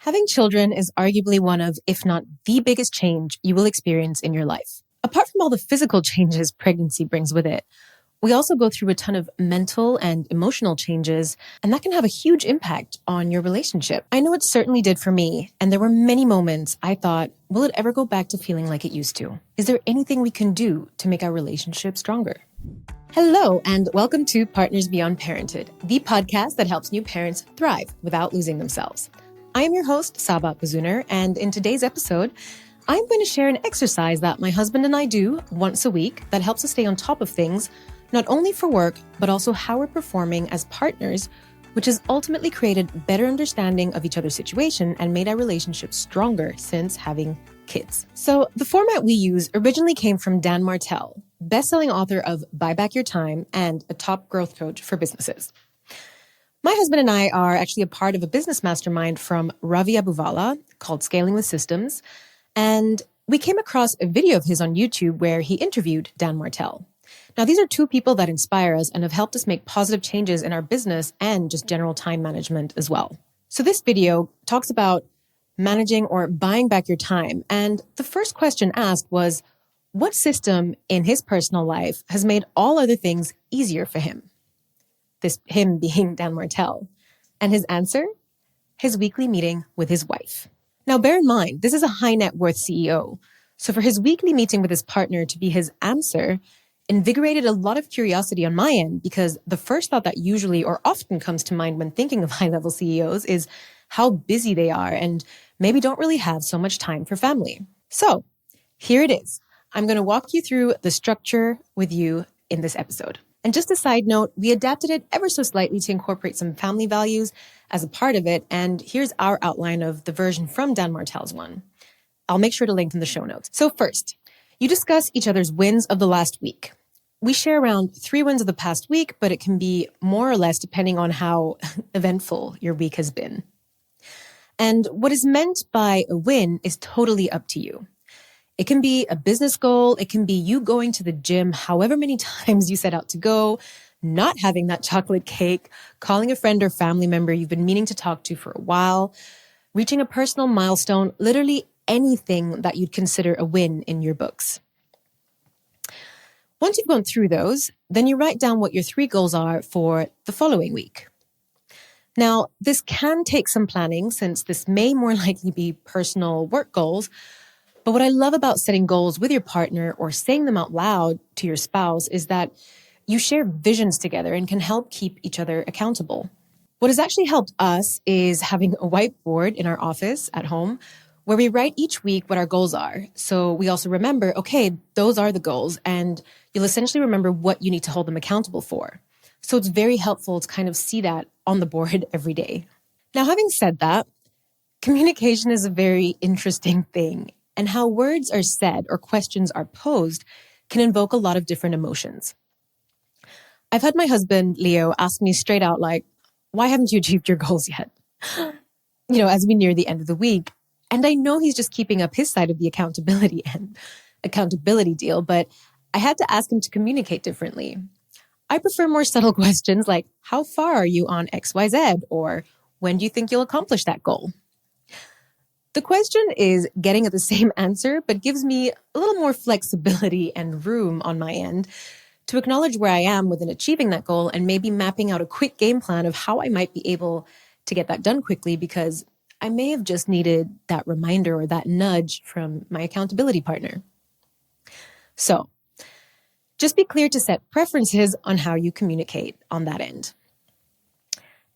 Having children is arguably one of, if not the biggest change you will experience in your life. Apart from all the physical changes pregnancy brings with it, we also go through a ton of mental and emotional changes, and that can have a huge impact on your relationship. I know it certainly did for me, and there were many moments I thought, will it ever go back to feeling like it used to? Is there anything we can do to make our relationship stronger? Hello, and welcome to Partners Beyond Parenthood, the podcast that helps new parents thrive without losing themselves. I am your host, Saba Bosuener, and in today's episode, I'm going to share an exercise that my husband and I do once a week that helps us stay on top of things, not only for work, but also how we're performing as partners, which has ultimately created better understanding of each other's situation and made our relationship stronger since having kids. So the format we use originally came from Dan Martell, best-selling author of Buy Back Your Time and a top growth coach for businesses. My husband and I are actually a part of a business mastermind from Ravi Abuvala called Scaling with Systems, and we came across a video of his on YouTube where he interviewed Dan Martell. Now, these are two people that inspire us and have helped us make positive changes in our business and just general time management as well. So this video talks about managing or buying back your time. And the first question asked was, what system in his personal life has made all other things easier for him? This him being Dan Martell. And his answer? His weekly meeting with his wife. Now, bear in mind, this is a high net worth CEO. So for his weekly meeting with his partner to be his answer invigorated a lot of curiosity on my end, because the first thought that usually or often comes to mind when thinking of high-level CEOs is how busy they are and maybe don't really have so much time for family. So here it is. I'm going to walk you through the structure with you in this episode. And just a side note, we adapted it ever so slightly to incorporate some family values as a part of it. And here's our outline of the version from Dan Martell's one. I'll make sure to link in the show notes. So first, you discuss each other's wins of the last week. We share around 3 wins of the past week, but it can be more or less depending on how eventful your week has been. And what is meant by a win is totally up to you. It can be a business goal. It can be you going to the gym however many times you set out to go, not having that chocolate cake, calling a friend or family member you've been meaning to talk to for a while, reaching a personal milestone, literally anything that you'd consider a win in your books. Once you've gone through those, then you write down what your 3 goals are for the following week. Now, this can take some planning since this may more likely be personal work goals. But what I love about setting goals with your partner or saying them out loud to your spouse is that you share visions together and can help keep each other accountable. What has actually helped us is having a whiteboard in our office at home where we write each week what our goals are. So we also remember, okay, those are the goals, and you'll essentially remember what you need to hold them accountable for. So it's very helpful to kind of see that on the board every day. Now, having said that, communication is a very interesting thing. And how words are said or questions are posed can invoke a lot of different emotions. I've had my husband, Leo, ask me straight out, like, why haven't you achieved your goals yet? As we near the end of the week. And I know he's just keeping up his side of the accountability deal, but I had to ask him to communicate differently. I prefer more subtle questions like, how far are you on XYZ? Or when do you think you'll accomplish that goal? The question is getting at the same answer, but gives me a little more flexibility and room on my end to acknowledge where I am within achieving that goal and maybe mapping out a quick game plan of how I might be able to get that done quickly, because I may have just needed that reminder or that nudge from my accountability partner. So just be clear to set preferences on how you communicate on that end.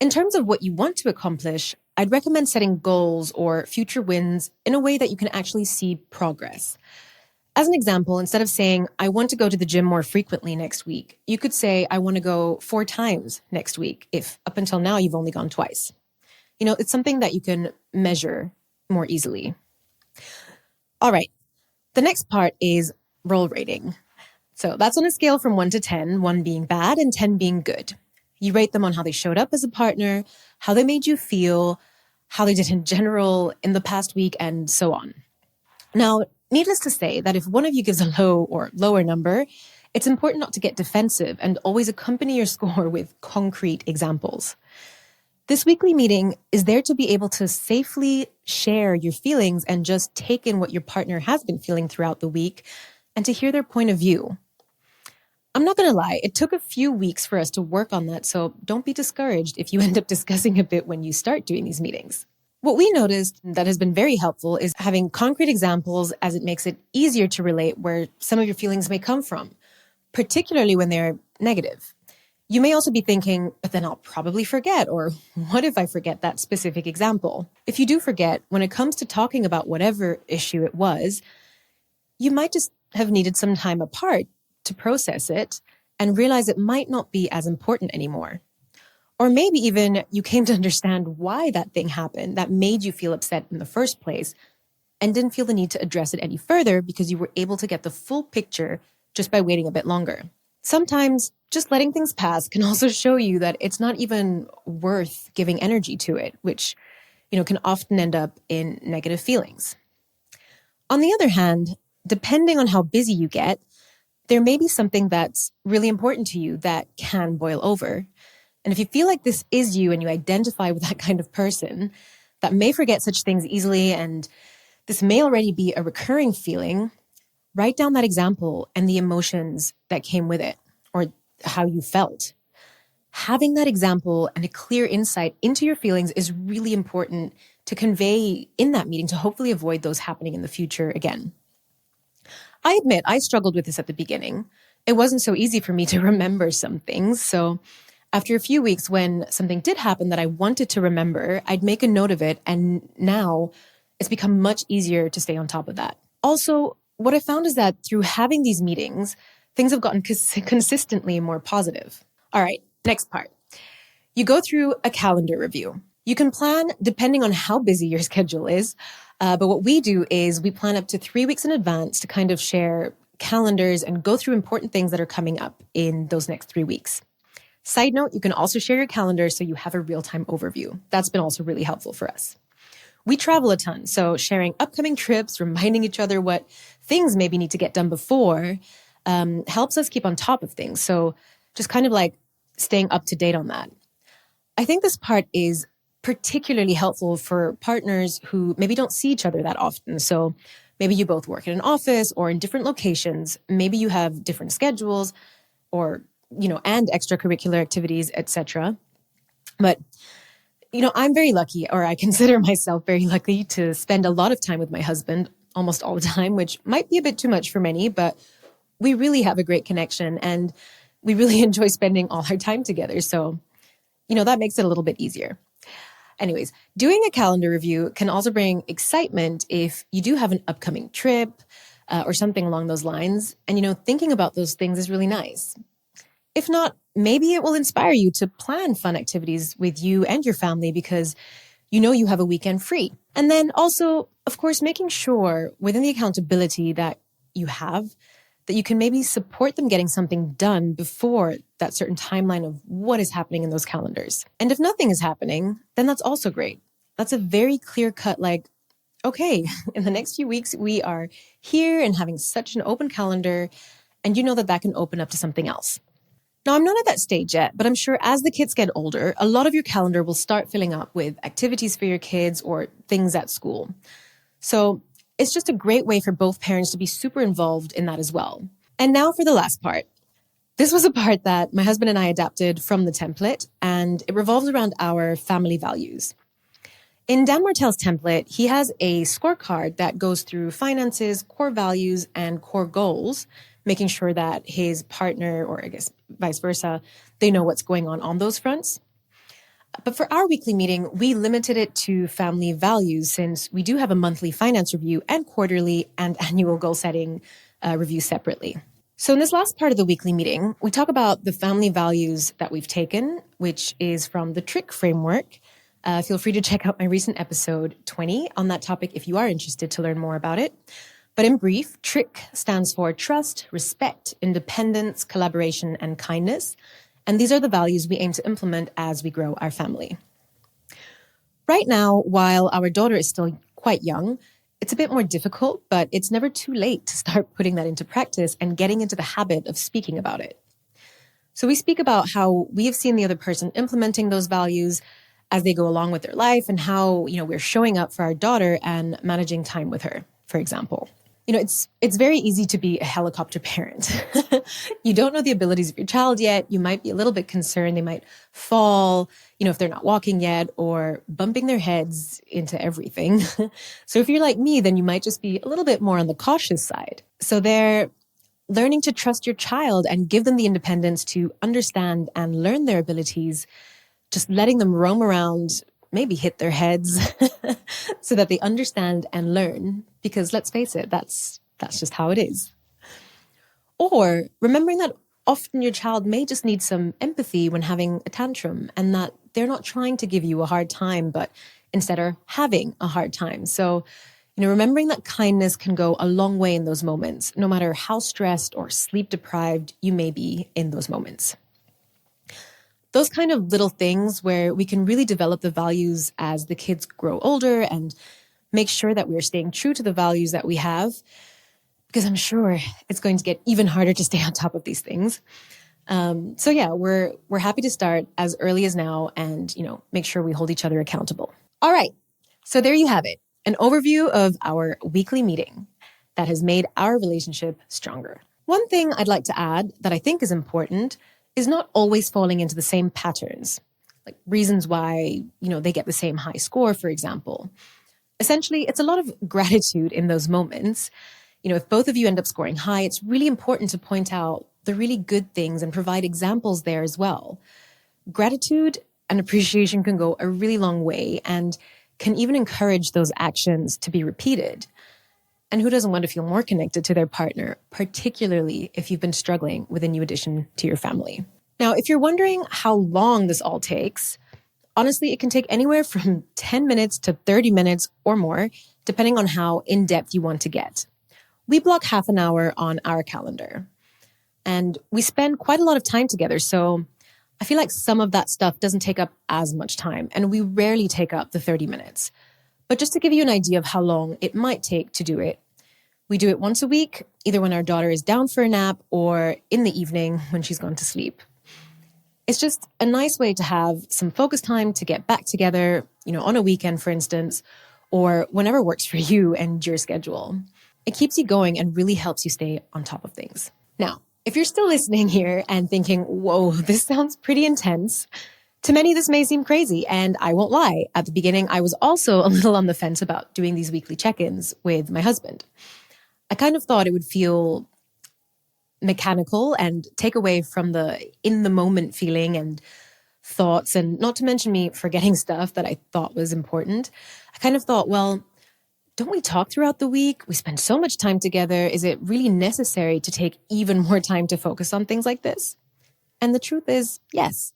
In terms of what you want to accomplish, I'd recommend setting goals or future wins in a way that you can actually see progress. As an example, instead of saying, I want to go to the gym more frequently next week, you could say, I want to go 4 times next week, if up until now you've only gone twice. It's something that you can measure more easily. All right. The next part is role rating. So that's on a scale from 1 to 10, 1 being bad and 10 being good. You rate them on how they showed up as a partner, how they made you feel, how they did in general in the past week, and so on. Now, needless to say that if one of you gives a low or lower number, it's important not to get defensive and always accompany your score with concrete examples. This weekly meeting is there to be able to safely share your feelings and just take in what your partner has been feeling throughout the week and to hear their point of view. I'm not going to lie, it took a few weeks for us to work on that, so don't be discouraged if you end up discussing a bit when you start doing these meetings. What we noticed that has been very helpful is having concrete examples, as it makes it easier to relate where some of your feelings may come from, particularly when they're negative. You may also be thinking, but then I'll probably forget, or what if I forget that specific example? If you do forget, when it comes to talking about whatever issue it was, you might just have needed some time apart to process it and realize it might not be as important anymore. Or maybe even you came to understand why that thing happened that made you feel upset in the first place and didn't feel the need to address it any further because you were able to get the full picture just by waiting a bit longer. Sometimes just letting things pass can also show you that it's not even worth giving energy to it, which, can often end up in negative feelings. On the other hand, depending on how busy you get, there may be something that's really important to you that can boil over. And if you feel like this is you and you identify with that kind of person that may forget such things easily, and this may already be a recurring feeling, write down that example and the emotions that came with it, or how you felt. Having that example and a clear insight into your feelings is really important to convey in that meeting to hopefully avoid those happening in the future again. I admit I struggled with this at the beginning. It wasn't so easy for me to remember some things, so after a few weeks when something did happen that I wanted to remember, I'd make a note of it, and now it's become much easier to stay on top of that. Also, what I found is that through having these meetings, things have gotten consistently more positive. All right, next part. You go through a calendar review. You can plan depending on how busy your schedule is, but what we do is we plan up to 3 weeks in advance to kind of share calendars and go through important things that are coming up in those next 3 weeks. Side note, you can also share your calendar so you have a real-time overview. That's been also really helpful for us. We travel a ton, so sharing upcoming trips, reminding each other what things maybe need to get done before helps us keep on top of things. So just kind of like staying up to date on that. I think this part is particularly helpful for partners who maybe don't see each other that often. So maybe you both work in an office or in different locations. Maybe you have different schedules or and extracurricular activities, etc. But, I'm very lucky, or I consider myself very lucky to spend a lot of time with my husband almost all the time, which might be a bit too much for many, but we really have a great connection and we really enjoy spending all our time together. So, that makes it a little bit easier. Anyways, doing a calendar review can also bring excitement if you do have an upcoming trip or something along those lines. And, thinking about those things is really nice. If not, maybe it will inspire you to plan fun activities with you and your family because you have a weekend free. And then also, of course, making sure within the accountability that you have that you can maybe support them getting something done before that certain timeline of what is happening in those calendars. And if nothing is happening, then that's also great. That's a very clear cut, okay, in the next few weeks, we are here and having such an open calendar, and that can open up to something else. Now, I'm not at that stage yet, but I'm sure as the kids get older, a lot of your calendar will start filling up with activities for your kids or things at school. So it's just a great way for both parents to be super involved in that as well. And now for the last part. This was a part that my husband and I adapted from the template, and it revolves around our family values. In Dan Martell's template, he has a scorecard that goes through finances, core values, and core goals, making sure that his partner, or I guess vice versa, they know what's going on those fronts. But for our weekly meeting, we limited it to family values since we do have a monthly finance review and quarterly and annual goal setting review separately. So in this last part of the weekly meeting, we talk about the family values that we've taken, which is from the TRICK framework. Feel free to check out my recent episode 20 on that topic if you are interested to learn more about it. But in brief, TRICK stands for trust, respect, independence, collaboration, and kindness. And these are the values we aim to implement as we grow our family. Right now, while our daughter is still quite young, it's a bit more difficult, but it's never too late to start putting that into practice and getting into the habit of speaking about it. So we speak about how we have seen the other person implementing those values, as they go along with their life and how, we're showing up for our daughter and managing time with her, for example. It's very easy to be a helicopter parent. You don't know the abilities of your child yet. You might be a little bit concerned. They might fall, if they're not walking yet, or bumping their heads into everything. So if you're like me, then you might just be a little bit more on the cautious side. So they're learning to trust your child and give them the independence to understand and learn their abilities, just letting them roam around, maybe hit their heads so that they understand and learn, because let's face it, that's just how it is. Or remembering that often your child may just need some empathy when having a tantrum, and that they're not trying to give you a hard time, but instead are having a hard time. So, remembering that kindness can go a long way in those moments, no matter how stressed or sleep deprived you may be in those moments. Those kind of little things where we can really develop the values as the kids grow older and make sure that we're staying true to the values that we have, because I'm sure it's going to get even harder to stay on top of these things. So yeah, we're happy to start as early as now and, make sure we hold each other accountable. All right. So there you have it. An overview of our weekly meeting that has made our relationship stronger. One thing I'd like to add that I think is important is not always falling into the same patterns, like reasons why, they get the same high score, for example. Essentially, it's a lot of gratitude in those moments. If both of you end up scoring high, it's really important to point out the really good things and provide examples there as well. Gratitude and appreciation can go a really long way and can even encourage those actions to be repeated. And who doesn't want to feel more connected to their partner, particularly if you've been struggling with a new addition to your family? Now, if you're wondering how long this all takes, honestly, it can take anywhere from 10 minutes to 30 minutes or more, depending on how in-depth you want to get. We block half an hour on our calendar, and we spend quite a lot of time together. So I feel like some of that stuff doesn't take up as much time, and we rarely take up the 30 minutes. But just to give you an idea of how long it might take to do it, we do it once a week, either when our daughter is down for a nap or in the evening when she's gone to sleep. It's just a nice way to have some focus time to get back together, on a weekend, for instance, or whenever works for you and your schedule. It keeps you going and really helps you stay on top of things. Now, if you're still listening here and thinking, whoa, this sounds pretty intense, to many, this may seem crazy, and I won't lie. At the beginning, I was also a little on the fence about doing these weekly check-ins with my husband. I kind of thought it would feel mechanical and take away from the in-the-moment feeling and thoughts, and not to mention me forgetting stuff that I thought was important. I kind of thought, well, don't we talk throughout the week? We spend so much time together. Is it really necessary to take even more time to focus on things like this? And the truth is, yes.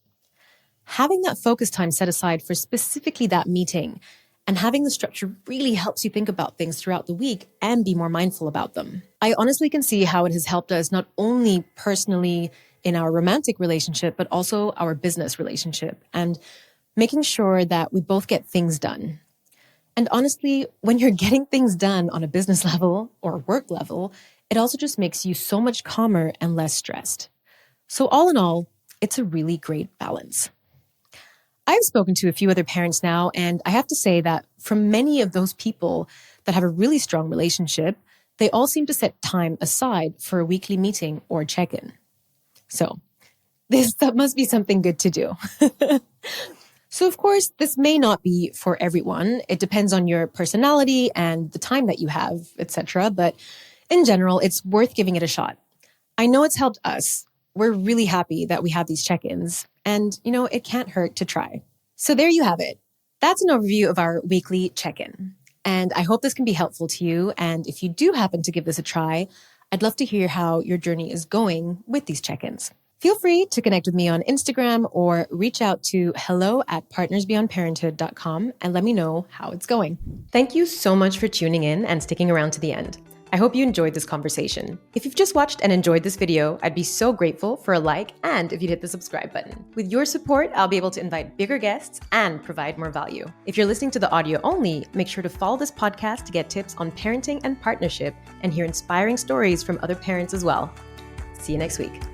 Having that focus time set aside for specifically that meeting and having the structure really helps you think about things throughout the week and be more mindful about them. I honestly can see how it has helped us not only personally in our romantic relationship, but also our business relationship, and making sure that we both get things done. And honestly, when you're getting things done on a business level or work level, it also just makes you so much calmer and less stressed. So all in all, it's a really great balance. I've spoken to a few other parents now, and I have to say that from many of those people that have a really strong relationship, they all seem to set time aside for a weekly meeting or check-in. So that must be something good to do. So of course, this may not be for everyone. It depends on your personality and the time that you have, etc. But in general, it's worth giving it a shot. I know it's helped us. We're really happy that we have these check-ins, and it can't hurt to try. So there you have it. That's an overview of our weekly check-in. And I hope this can be helpful to you. And if you do happen to give this a try, I'd love to hear how your journey is going with these check-ins. Feel free to connect with me on Instagram or reach out to hello@partnersbeyondparenthood.com and let me know how it's going. Thank you so much for tuning in and sticking around to the end. I hope you enjoyed this conversation. If you've just watched and enjoyed this video, I'd be so grateful for a like and if you'd hit the subscribe button. With your support, I'll be able to invite bigger guests and provide more value. If you're listening to the audio only, make sure to follow this podcast to get tips on parenting and partnership and hear inspiring stories from other parents as well. See you next week.